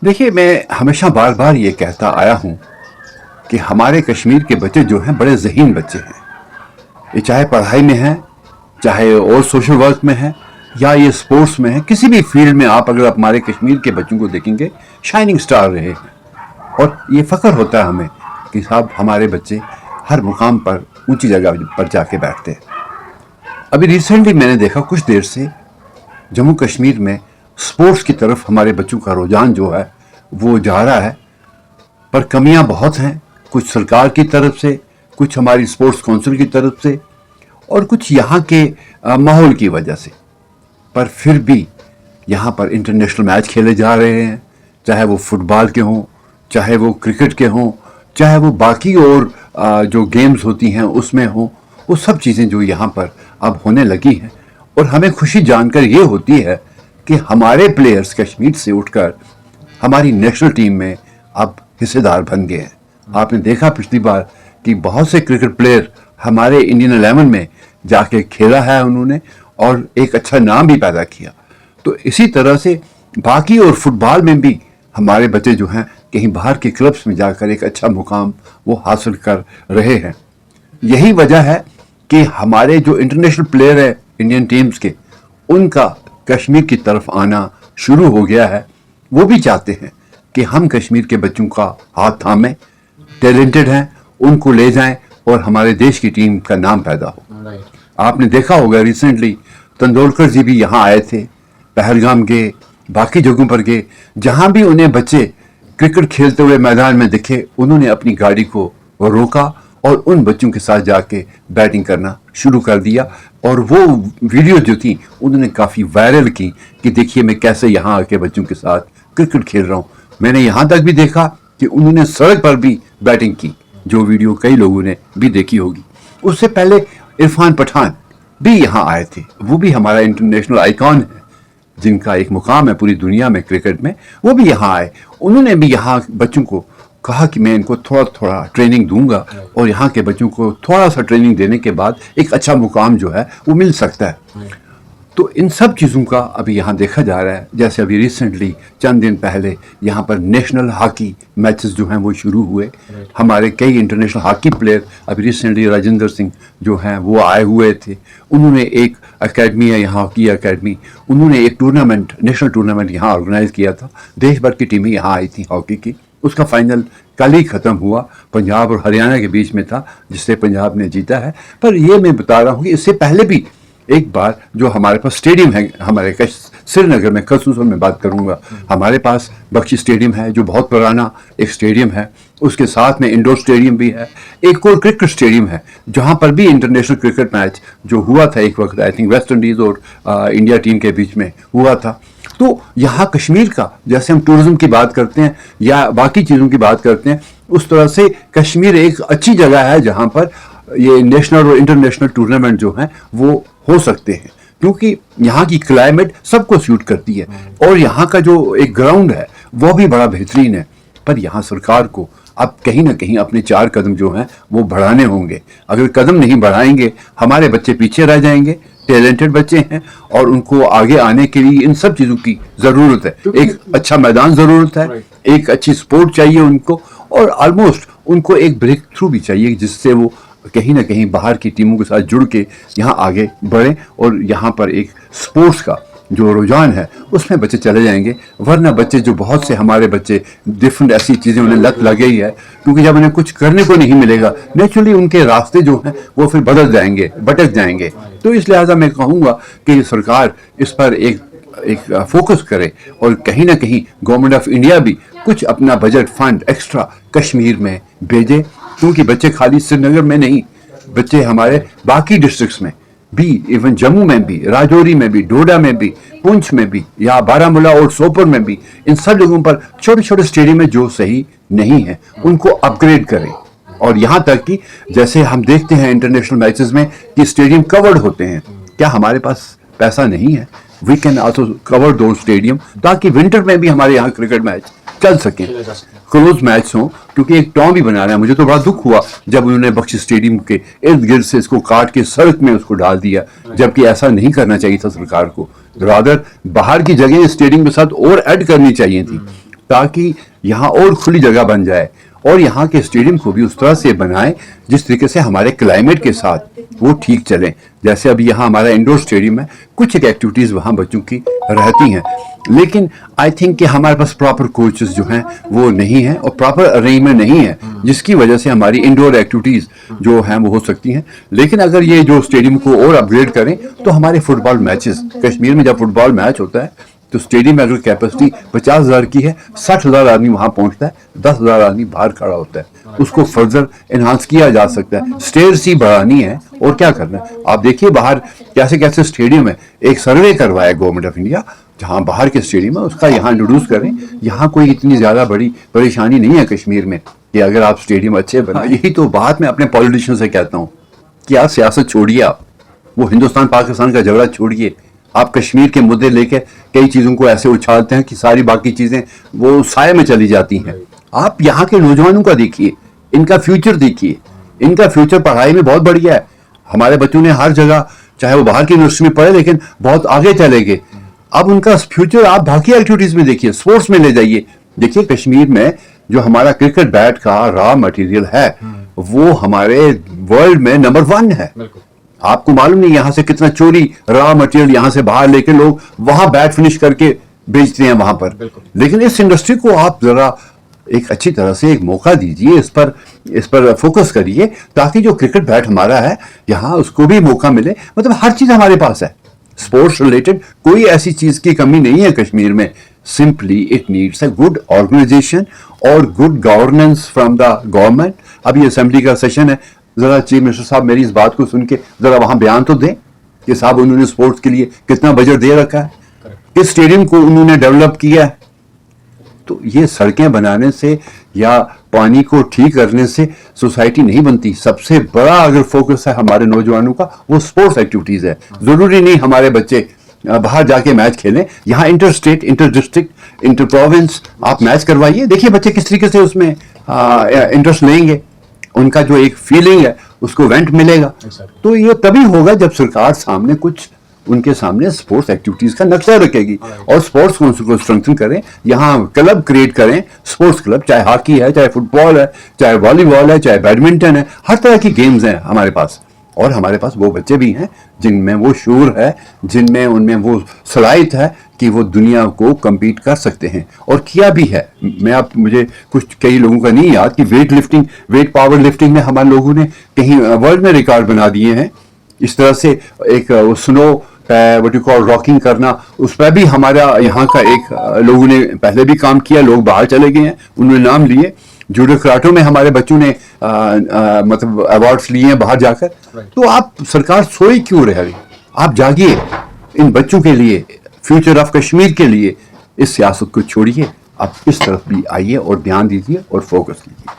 देखिए, मैं हमेशा बार बार ये कहता आया हूँ कि हमारे कश्मीर के बच्चे जो हैं बड़े ज़हीन बच्चे हैं। ये चाहे पढ़ाई में है, चाहे और सोशल वर्क में है, या ये स्पोर्ट्स में है, किसी भी फील्ड में आप अगर हमारे कश्मीर के बच्चों को देखेंगे, शाइनिंग स्टार रहे हैं। और ये फ़ख्र होता है हमें कि साहब हमारे बच्चे हर मुकाम पर ऊंची जगह पर जाके बैठते हैं। अभी रिसेंटली मैंने देखा कुछ देर से जम्मू कश्मीर में स्पोर्ट्स की तरफ हमारे बच्चों का रुझान जो है वो जा रहा है, पर कमियां बहुत हैं। कुछ सरकार की तरफ से, कुछ हमारी स्पोर्ट्स काउंसिल की तरफ से, और कुछ यहाँ के माहौल की वजह से। पर फिर भी यहाँ पर इंटरनेशनल मैच खेले जा रहे हैं, चाहे वो फुटबॉल के हों, चाहे वो क्रिकेट के हों, चाहे वो बाकी और जो गेम्स होती हैं उसमें हों। वो सब चीज़ें जो यहाँ पर अब होने लगी हैं, और हमें खुशी जानकर ये होती है कि हमारे प्लेयर्स कश्मीर से उठकर हमारी नेशनल टीम में अब हिस्सेदार बन गए हैं। आपने देखा पिछली बार कि बहुत से क्रिकेट प्लेयर हमारे इंडियन 11 में जाके खेला है उन्होंने, और एक अच्छा नाम भी पैदा किया। तो इसी तरह से बाकी और फुटबॉल में भी हमारे बच्चे जो हैं कहीं बाहर के क्लब्स में जाकर एक अच्छा मुकाम वो हासिल कर रहे हैं। यही वजह है कि हमारे जो इंटरनेशनल प्लेयर है इंडियन टीम्स के, उनका कश्मीर की तरफ आना शुरू हो गया है। वो भी चाहते हैं कि हम कश्मीर के बच्चों का हाथ थामें, टैलेंटेड हैं उनको ले जाएं और हमारे देश की टीम का नाम पैदा हो। आपने देखा होगा रिसेंटली तेंदुलकर जी भी यहाँ आए थे, पहलगाम गए, बाकी जगहों पर गए। जहाँ भी उन्हें बच्चे क्रिकेट खेलते हुए मैदान में दिखे, उन्होंने अपनी गाड़ी को रोका और उन बच्चों के साथ जाके बैटिंग करना शुरू कर दिया। और वो वीडियो जो थी उन्होंने काफ़ी वायरल की कि देखिए मैं कैसे यहाँ आके बच्चों के साथ क्रिकेट खेल रहा हूँ। मैंने यहाँ तक भी देखा कि उन्होंने सड़क पर भी बैटिंग की, जो वीडियो कई लोगों ने भी देखी होगी। उससे पहले इरफान पठान भी यहाँ आए थे। वो भी हमारा इंटरनेशनल आइकॉन है, जिनका एक मुकाम है पूरी दुनिया में क्रिकेट में। वो भी यहाँ आए, उन्होंने भी यहाँ बच्चों को कहा कि मैं इनको थोड़ा थोड़ा ट्रेनिंग दूंगा, और यहाँ के बच्चों को थोड़ा सा ट्रेनिंग देने के बाद एक अच्छा मुकाम जो है वो मिल सकता है। तो इन सब चीज़ों का अभी यहाँ देखा जा रहा है। जैसे अभी रिसेंटली चंद दिन पहले यहाँ पर नेशनल हॉकी मैचेस जो हैं वो शुरू हुए। हमारे कई इंटरनेशनल हॉकी प्लेयर अभी रिसेंटली राजेंद्र सिंह जो हैं वो आए हुए थे। उन्होंने एक एकेडमी है यहाँ, हॉकी एकेडमी, उन्होंने एक टूर्नामेंट, नेशनल टूर्नामेंट यहाँ ऑर्गेनाइज किया था। देश भर की टीमें यहाँ आई थी हॉकी की। उसका फाइनल कल ही ख़त्म हुआ, पंजाब और हरियाणा के बीच में था, जिससे पंजाब ने जीता है। पर ये मैं बता रहा हूँ कि इससे पहले भी एक बार जो हमारे पास स्टेडियम है हमारे श्रीनगर में, कसुसर में बात करूंगा, हमारे पास बख्शी स्टेडियम है जो बहुत पुराना एक स्टेडियम है। उसके साथ में इंडोर स्टेडियम भी है, एक और क्रिकेट स्टेडियम है जहां पर भी इंटरनेशनल क्रिकेट मैच जो हुआ था एक वक्त, आई थिंक वेस्ट इंडीज़ और इंडिया टीम के बीच में हुआ था। तो यहाँ कश्मीर का, जैसे हम टूरिज्म की बात करते हैं या बाकी चीज़ों की बात करते हैं, उस तरह से कश्मीर एक अच्छी जगह है जहाँ पर ये नेशनल और इंटरनेशनल टूर्नामेंट जो हैं वो हो सकते हैं, क्योंकि यहाँ की क्लाइमेट सबको सूट करती है और यहाँ का जो एक ग्राउंड है वो भी बड़ा बेहतरीन है। पर यहाँ सरकार को अब कहीं ना कहीं अपने 4 कदम जो हैं वो बढ़ाने होंगे। अगर कदम नहीं बढ़ाएंगे हमारे बच्चे पीछे रह जाएंगे। टैलेंटेड बच्चे हैं और उनको आगे आने के लिए इन सब चीज़ों की ज़रूरत है। एक अच्छा मैदान ज़रूरत है, एक अच्छी स्पोर्ट चाहिए उनको, और ऑलमोस्ट उनको एक ब्रेक थ्रू भी चाहिए जिससे वो कहीं ना कहीं बाहर की टीमों के साथ जुड़ के यहाँ आगे बढ़ें और यहाँ पर एक स्पोर्ट्स का जो रुझान है उसमें बच्चे चले जाएंगे। वरना बच्चे जो बहुत से हमारे बच्चे डिफरेंट ऐसी चीज़ें उन्हें लत लग गई है, क्योंकि जब उन्हें कुछ करने को नहीं मिलेगा नेचुरली उनके रास्ते जो हैं वो फिर बदल जाएंगे, भटक जाएंगे। तो इस लिहाजा मैं कहूँगा कि सरकार इस पर एक फोकस करे और कहीं ना कहीं गवर्नमेंट ऑफ इंडिया भी कुछ अपना बजट फंड एक्स्ट्रा कश्मीर में भेजे, क्योंकि बच्चे खाली श्रीनगर में नहीं, बच्चे हमारे बाकी डिस्ट्रिक्ट्स में भी, इवन जम्मू में भी, राजौरी में भी, डोडा में भी, पुंछ में भी, या बारामूला और सोपोर में भी, इन सब जगहों पर छोटे छोटे स्टेडियम में जो सही नहीं है उनको अपग्रेड करें। और यहाँ तक कि जैसे हम देखते हैं इंटरनेशनल मैचेस में कि स्टेडियम कवर्ड होते हैं, क्या हमारे पास पैसा नहीं है? वी कैन आल्सो कवर दो स्टेडियम ताकि विंटर में भी हमारे यहाँ क्रिकेट मैच चल सकें, क्लोज मैच हो। क्योंकि एक टॉम भी बना रहा है, मुझे तो बड़ा दुख हुआ जब उन्होंने बख्शी स्टेडियम के इर्द गिर्द से इसको काट के सड़क में उसको डाल दिया, जबकि ऐसा नहीं करना चाहिए था सरकार को। रादर बाहर की जगह स्टेडियम के साथ और ऐड करनी चाहिए थी। ताकि यहाँ और खुली जगह बन जाए और यहाँ के स्टेडियम को भी उस तरह से बनाएं जिस तरीके से हमारे क्लाइमेट के साथ वो ठीक चलें। जैसे अभी यहाँ हमारा इंडोर स्टेडियम है, कुछ एक एक्टिविटीज़ वहाँ बच्चों की रहती हैं, लेकिन आई थिंक कि हमारे पास प्रॉपर कोचेस जो हैं वो नहीं हैं और प्रॉपर अरेंजमेंट नहीं है, जिसकी वजह से हमारी इंडोर एक्टिविटीज़ जो हैं वो हो सकती हैं। लेकिन अगर ये जो स्टेडियम को और अपग्रेड करें तो हमारे फुटबॉल मैचेस, कश्मीर में जब फुटबॉल मैच होता है तो स्टेडियम में अगर कैपेसिटी 50,000 की है, 60,000 आदमी वहां पहुंचता है, 10,000 आदमी बाहर खड़ा होता है। उसको फर्दर एनहांस किया जा सकता है, स्टेयर्स ही बढ़ानी है और क्या करना है। आप देखिए बाहर कैसे कैसे स्टेडियम है, एक सर्वे करवाया गवर्नमेंट ऑफ इंडिया जहां बाहर के स्टेडियम है उसका यहाँ इंट्रोड्यूस करें। यहाँ कोई इतनी ज्यादा बड़ी परेशानी नहीं है कश्मीर में कि अगर आप स्टेडियम अच्छे बनाए। यही तो बात मैं अपने पॉलिटिशियन से कहता हूँ कि आप सियासत छोड़िए, आप वो हिंदुस्तान पाकिस्तान का झगड़ा छोड़िए, आप कश्मीर के मुद्दे लेके कई चीज़ों को ऐसे उछालते हैं कि सारी बाकी चीज़ें वो साये में चली जाती हैं। आप यहाँ के नौजवानों का देखिए, इनका फ्यूचर देखिए, इनका फ्यूचर पढ़ाई में बहुत बढ़िया है। हमारे बच्चों ने हर जगह, चाहे वो बाहर की यूनिवर्सिटी में पढ़े, लेकिन बहुत आगे चले गए। अब उनका फ्यूचर आप बाकी एक्टिविटीज़ में देखिए, स्पोर्ट्स में ले जाइए। देखिए कश्मीर में जो हमारा क्रिकेट बैट का रॉ मटेरियल है वो हमारे वर्ल्ड में नंबर 1 है। आपको मालूम नहीं यहाँ से कितना चोरी रॉ मटेरियल यहाँ से बाहर लेके लोग वहां बैट फिनिश करके बेचते हैं वहां पर। लेकिन इस इंडस्ट्री को आप जरा एक अच्छी तरह से एक मौका दीजिए, इस पर फोकस करिए ताकि जो क्रिकेट बैट हमारा है यहाँ उसको भी मौका मिले। मतलब हर चीज हमारे पास है, स्पोर्ट्स रिलेटेड कोई ऐसी चीज की कमी नहीं है कश्मीर में। Simply it needs a good organization और good governance from the government. अभी असेंबली का सेशन है, जरा चीफ मिनिस्टर साहब मेरी इस बात को सुन के जरा वहां बयान तो दें कि साहब उन्होंने स्पोर्ट्स के लिए कितना बजट दे रखा है, किस स्टेडियम को उन्होंने डेवलप किया है। तो ये सड़कें बनाने से या पानी को ठीक करने से सोसाइटी नहीं बनती। सबसे बड़ा अगर फोकस है हमारे नौजवानों का वो स्पोर्ट्स एक्टिविटीज है। जरूरी नहीं हमारे बच्चे बाहर जाके मैच खेलें, यहाँ inter state, inter district, inter province आप मैच करवाइए, देखिए बच्चे किस तरीके से उसमें इंटरेस्ट लेंगे, उनका जो एक फीलिंग है उसको वेंट मिलेगा। तो ये तभी होगा जब सरकार सामने कुछ उनके सामने स्पोर्ट्स एक्टिविटीज का नक्शा रखेगी और स्पोर्ट्स को स्ट्रेंथन करें। यहाँ क्लब क्रिएट करें, स्पोर्ट्स क्लब, चाहे हॉकी है, चाहे फुटबॉल है, चाहे वॉलीबॉल है, चाहे बैडमिंटन है, हर तरह की गेम्स हैं हमारे पास। और हमारे पास वो बच्चे भी हैं जिनमें वो शूर है, जिनमें उनमें वो सलाहियत है कि वो दुनिया को compete कर सकते हैं और किया भी है। मुझे कुछ कई लोगों का नहीं याद कि वेट पावर लिफ्टिंग में हमारे लोगों ने कहीं वर्ल्ड में रिकॉर्ड बना दिए हैं। इस तरह से एक snow what you call rocking करना, उस पर भी हमारा यहाँ का एक लोगों ने पहले भी काम किया, लोग बाहर चले गए हैं, उन्होंने नाम लिए। जूडो कराटे में हमारे बच्चों ने मतलब अवार्ड्स लिए हैं बाहर जाकर। तो आप सरकार सोई क्यों रह रही, आप जागिए इन बच्चों के लिए, फ्यूचर ऑफ कश्मीर के लिए। इस सियासत को छोड़िए, आप इस तरफ भी आइए और ध्यान दीजिए और फोकस कीजिए।